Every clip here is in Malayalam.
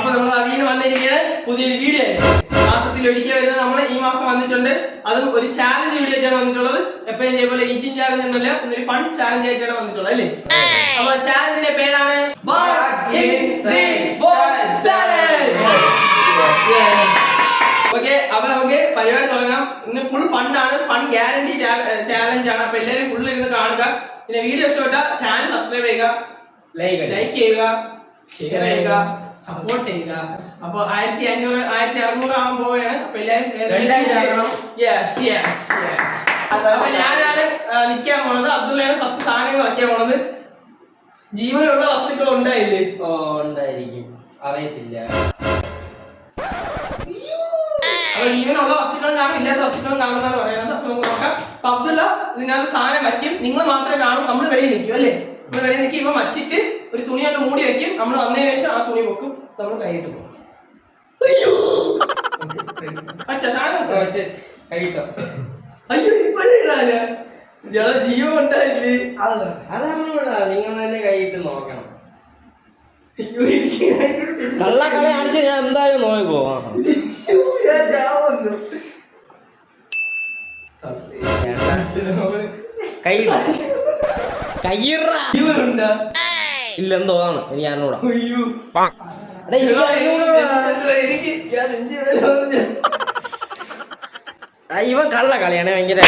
അപ്പൊ നമ്മൾ വീണ്ടും വന്നിരിക്കുകയാണ് പുതിയൊരു വീഡിയോ. മാസത്തിൽ ഒരിക്കൽ വരുന്നത് നമ്മൾ ഈ മാസം വന്നിട്ടുണ്ട്. അതും ഒരു ചാലഞ്ച് വീഡിയോ ആയിട്ടാണ് വന്നിട്ടുള്ളത്. എപ്പോഴും ചെയ്യുമ്പോൾ ഈറ്റിംഗ് ചാലഞ്ച് എന്നല്ല, ഒരു ഫൺ ചാലഞ്ച് ആയിട്ടാണ് വന്നിട്ടുള്ളത് അല്ലേ. അപ്പൊ ചാലഞ്ചിന്റെ പേരാണ് ഓക്കെ. അപ്പൊ നമുക്ക് പരിപാടി തുടങ്ങാം. ഇന്ന് ഫുൾ ഫണ്ണാണ്, ഫൺ ഗ്യാരണ്ടി ചാലഞ്ച് ആണ്. അപ്പൊ എല്ലാവരും ഫുൾ ഇരുന്ന് കാണുക. പിന്നെ വീഡിയോ ഇഷ്ടപ്പെട്ടാൽ ചാനൽ സബ്സ്ക്രൈബ് ചെയ്യുക, ലൈക്ക് ചെയ്യുക, ഷെയർ ചെയ്യുക, സപ്പോർട്ട് ചെയ്യുക. അപ്പൊ 1500 1600 ആവാൻ പോവുകയാണ്. അപ്പൊ എല്ലാവരും അപ്പൊ ഞാനാണ് നിൽക്കാൻ പോണത്. അബ്ദുള്ളയാണ് ഫസ്റ്റ് സാധനങ്ങൾ വയ്ക്കാൻ പോണത്. ജീവനുള്ള വസ്തുക്കൾ ഉണ്ടായില്ലേ? ഉണ്ടായിരിക്കും, അറിയത്തില്ല. അപ്പൊ ജീവനുള്ള വസ്തുക്കളും കാണും, ഇല്ലാത്ത വസ്തുക്കളും കാണുന്നതാണ് പറയുന്നത്. അപ്പൊ നമുക്ക് നോക്കാം. അപ്പൊ അബ്ദുള്ള ഇതിനകത്ത് സാധനം വയ്ക്കും, നിങ്ങൾ മാത്രമേ കാണും. നമ്മൾ വെളിയിൽ നിൽക്കും അല്ലേ? നമ്മൾ വെളിയിൽ നിൽക്കും. ഇപ്പൊ വച്ചിട്ട് ഒരു തുണി കൊണ്ട് മൂടി വെക്കും. നമ്മൾ വന്നതിന് ശേഷം ആ തുണി വെക്കും, നമ്മൾ കൈയിട്ട് പോകും. അയ്യോ അയ്യോ ഇപ്പഴാണ് ജീവ ഉണ്ടായില്ലേ? അതാണ് നിങ്ങൾ തന്നെ കൈയിട്ട് നോക്കണം. അയ്യോ എനിക്ക് കള്ളക്കളി കാണിച്ച് ഞാൻ എന്തായാലും നോക്കി പോവാം. ഇല്ലെന്തോന്നാണ് എനിക്ക് അറിഞ്ഞൂടാ. ഇവൻ കള്ള കളിയാണ് ഭയങ്കര.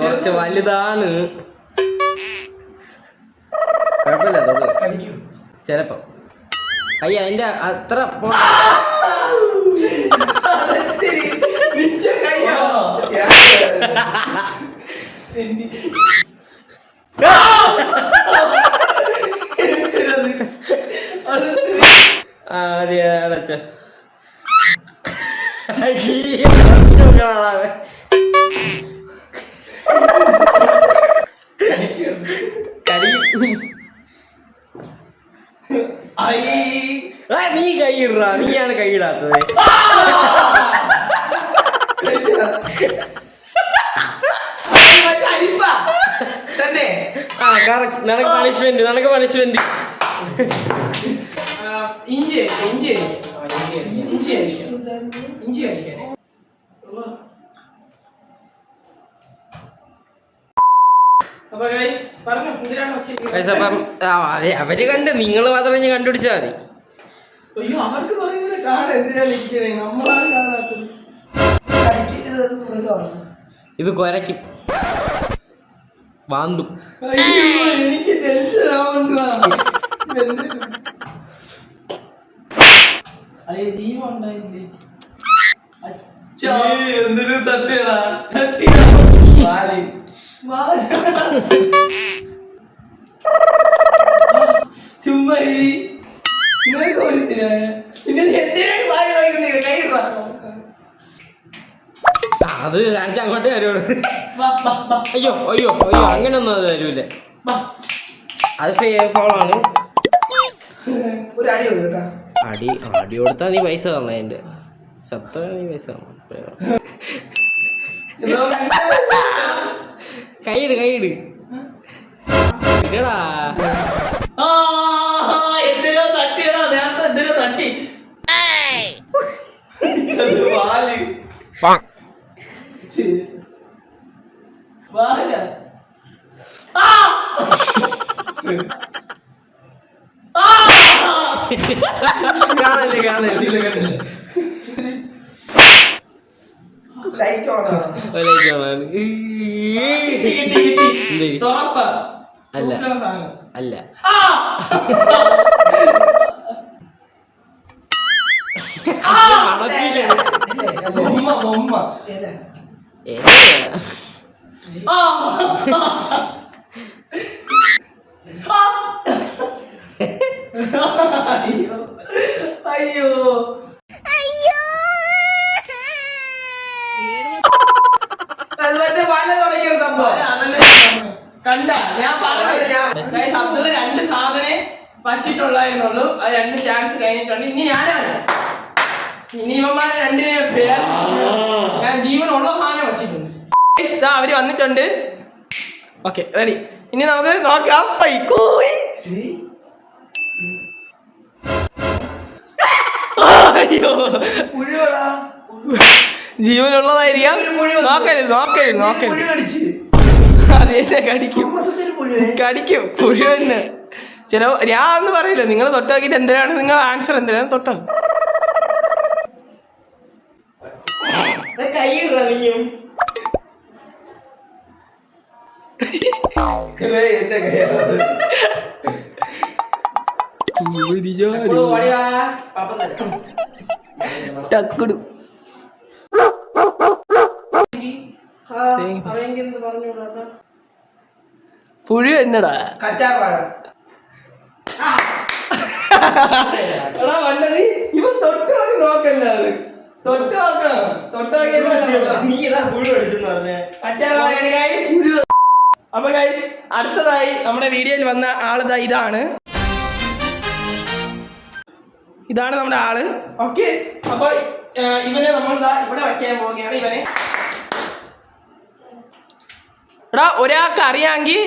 കുറച്ച് വലുതാണ്, കുഴപ്പമില്ല, ചെലപ്പോ അയ്യ അതിന്റെ അത്ര അടച്ച നീ കൈയിട, നീയാണ് കൈയിടാത്തത്. നിനക്ക് പണിഷ്മെന്റ്, നിനക്ക് പണിഷ്മെന്റ്. ഇഞ്ചി ഇഞ്ചി ഇഞ്ചി ഇഞ്ചി കഴിക്കാനേ. അപ്പം അവര് കണ്ട്, നിങ്ങൾ മാത്രം ഞാൻ കണ്ടുപിടിച്ചാ മതി. അയ്യോ അവർക്ക് പറയുന്നത് കാണാൻ എന്തിനാ നിൽക്കണേ? നമ്മളാണ് കാണാത്തത്. ഇത് കുരയ്ക്കും, വാന്തും. എനിക്ക് ടെൻഷൻ ആവണ്ടാ. അയ്യോ ജീവൻ ഉണ്ടായില്ലേ? എന്തൊരു തട്ടിയടാ, ചുമ്മാ അത് കാണിച്ച അങ്ങോട്ടേ വരുള്ളൂ. അയ്യോ അയ്യോ അയ്യോ അങ്ങനൊന്നും അത് വരൂലേ. അത് ഫോളാണ്. അടി അടി കൊടുത്താ നീ പൈസ തരണേ. എന്റെ സത്ത നീ പൈസ തരണം. കൈയിട് കൈയിട് ഇടാ. എന്തിനാ തട്ടിയടാ? നേരത്തെ എന്തിനാ തട്ടി? കാണല്ലേ കാണല്ലേ അല്ല അല്ല അയ്യോ കണ്ട ഞാൻ പറഞ്ഞത് രണ്ട് സാധനം വച്ചിട്ടുള്ളായിരുന്നുള്ളൂ. അത് രണ്ട് ചാൻസ് കഴിഞ്ഞിട്ടുണ്ട്. ഇനി ഞാനാണ്, ഇനി ഇവന്മാരെ രണ്ടിനെ ഞാൻ ജീവനുള്ള സാധനം വച്ചിട്ടുണ്ട്. അവര് വന്നിട്ടുണ്ട്. Okay ready. ഇനി നമുക്ക് നോക്കാം. പൈക്കോയ്. അയ്യോ ജീവനുള്ളതായിരിക്കാം. നോക്കരുത്. അതേന്നെ കടിക്കും പുഴു തന്നെ. ചില ഞാൻ ഒന്നും പറയില്ല. നിങ്ങൾ തൊട്ടാക്കിയിട്ട് എന്തിനാണ് നിങ്ങൾ ആൻസർ എന്തിനാണ് തൊട്ടോ കൈ റണിയും ടക്കുടു പുഴു എന്നടാ കറ്റാർവാഴ. എടാ വണ്ടത് ഇവ തൊട്ട് നോക്കല്ല. അത് തൊട്ട് നോക്കണം. നീ ഇതാ പുഴു അടിച്ചെന്ന് പറഞ്ഞേ. പുഴു. അപ്പൊ ഗൈസ് അടുത്തതായി നമ്മുടെ വീഡിയോയിൽ വന്ന ആളിതാ ഇതാണ് നമ്മുടെ ആള്. ഓക്കെ അപ്പൊ ഇവനെ നമ്മളിതാ ഇവിടെ വയ്ക്കാൻ പോവുകയാണ്. ഇവനെ എടാ ഒരാൾക്ക് അറിയാമെങ്കിൽ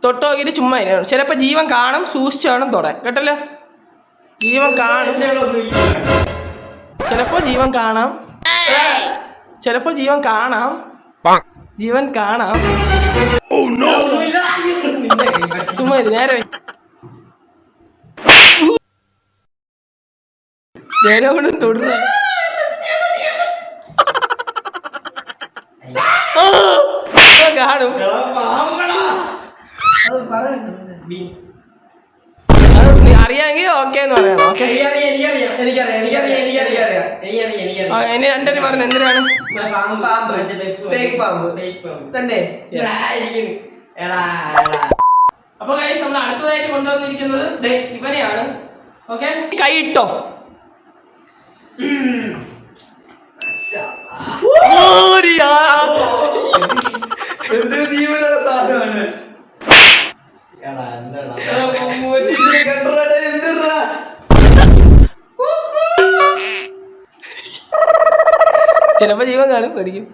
തൊട്ട് നോക്കിയിട്ട് ചുമ്മാ ചിലപ്പോൾ ജീവൻ കാണും. സൂക്ഷിച്ച് വേണം തൊടാൻ കേട്ടല്ലോ. ജീവൻ കാണും. ചിലപ്പോൾ ജീവൻ കാണാം. ജീവൻ കാണാം. ചുമ്മാ നേരെ കൊണ്ട് തൊടുന്ന കാണും. അറിയാമെങ്കിൽ ഓക്കെ എന്ന് പറയണം. ഓക്കെ ഇനി രണ്ടുപേരും പറഞ്ഞു എന്തിനാണ് തന്നെ. അപ്പൊ ഗൈസ് നമ്മൾ അടുത്തതായിട്ട് കൊണ്ടുവന്നിരിക്കുന്നത് ഇവനെയാണ്. ഓക്കെ കൈ ഇട്ടോ. എന്തൊരു ജീവനുള്ള സാധനമാണ്. ചിലപ്പോ ജീവൻ കാണും പഠിക്കും.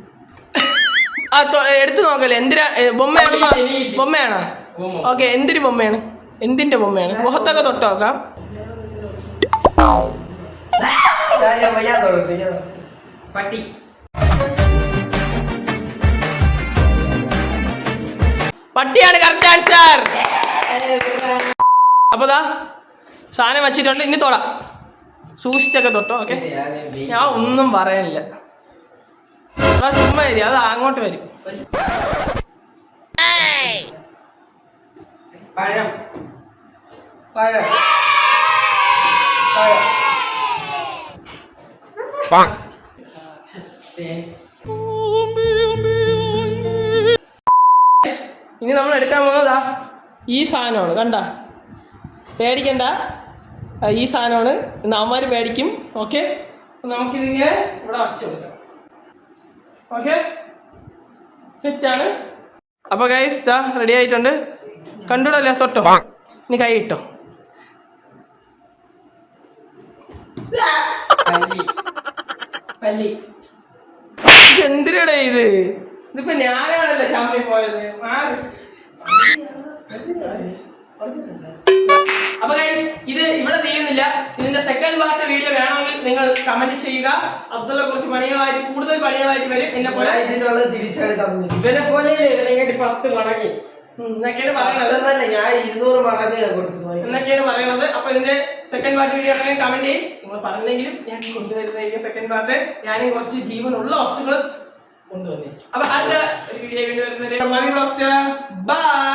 എടുത്തു നോക്കല്ലേ എന്തിനാ ബൊമ്മയാണോ? ഓക്കെ എന്തിന് ബൊമ്മയാണ്? എന്തിന്റെ ബൊമ്മയാണ്? മുഖത്തൊക്കെ തൊട്ട് നോക്കാം. പട്ടി. പട്ടിയാണ് കറക്റ്റ് ആൻസർ. അപ്പൊ ദാ സാധനം വെച്ചിട്ടുണ്ട്. ഇനി തൊടാം. സൂക്ഷിച്ചൊക്കെ തൊട്ടോ. ഓക്കെ ഞാൻ ഒന്നും പറയാനില്ല. ചുമ്മാ വരും. അത് അങ്ങോട്ട് വരും. പഴം പഴം പഴം. ഇനി നമ്മൾ എടുക്കാൻ പോകുന്നതാ ഈ സാധനമാണ്. കണ്ട പേടിക്കണ്ട. ഈ സാധനമാണ്. നമ്മാർ പേടിക്കും. ഓക്കെ നമുക്കിതിങ്ങനെ ഇവിടെ വച്ചു കൊടുക്കാം. ഓക്കെ സെറ്റാണ്. അപ്പോൾ ഗൈസ് ദാ റെഡി ആയിട്ടുണ്ട്. കണ്ടുകൂടല്ലേ? തൊട്ടോ. ഇനി കൈ ഇട്ടോ. എന്തിനാടേ ഇതിപ്പോ ഞാനാണല്ലേ ചമ്മി പോയത്. അപ്പൊ ഇത് ഇവിടെ തീരുന്നില്ല. ഇതിന്റെ സെക്കൻഡ് പാർട്ട് വീഡിയോ വേണമെങ്കിൽ നിങ്ങൾ കമന്റ് ചെയ്യുക. അബ്ദുള്ള കുറച്ച് പണികളായിട്ട് കൂടുതൽ പണികളായിട്ട് വരും. എന്നെ പോലെ ഇതിനുള്ള തിരിച്ചടി തന്നു. ഇവനെ പോലെ 10 മടങ്ങി എന്നൊക്കെയാണ് പറയുന്നത്. ഞാൻ 200 മടങ്ങ് കൊടുത്തു എന്നൊക്കെയാണ് പറയുന്നത്. അപ്പൊ ഇതിന്റെ സെക്കൻഡ് പാർട്ട് വീഡിയോ ആണെങ്കിൽ കമന്റ് ചെയ്യും. നിങ്ങൾ പറഞ്ഞെങ്കിലും ഞാൻ കൊണ്ടുവരുന്ന സെക്കൻഡ് പാർട്ട് ഞാനും കുറച്ച് ജീവനുള്ള വസ്തുക്കൾ കൊണ്ടുവന്നിരിക്കും. അപ്പൊ അടുത്ത വീഡിയോ വീണ്ടും വരുന്നത് ബൈ.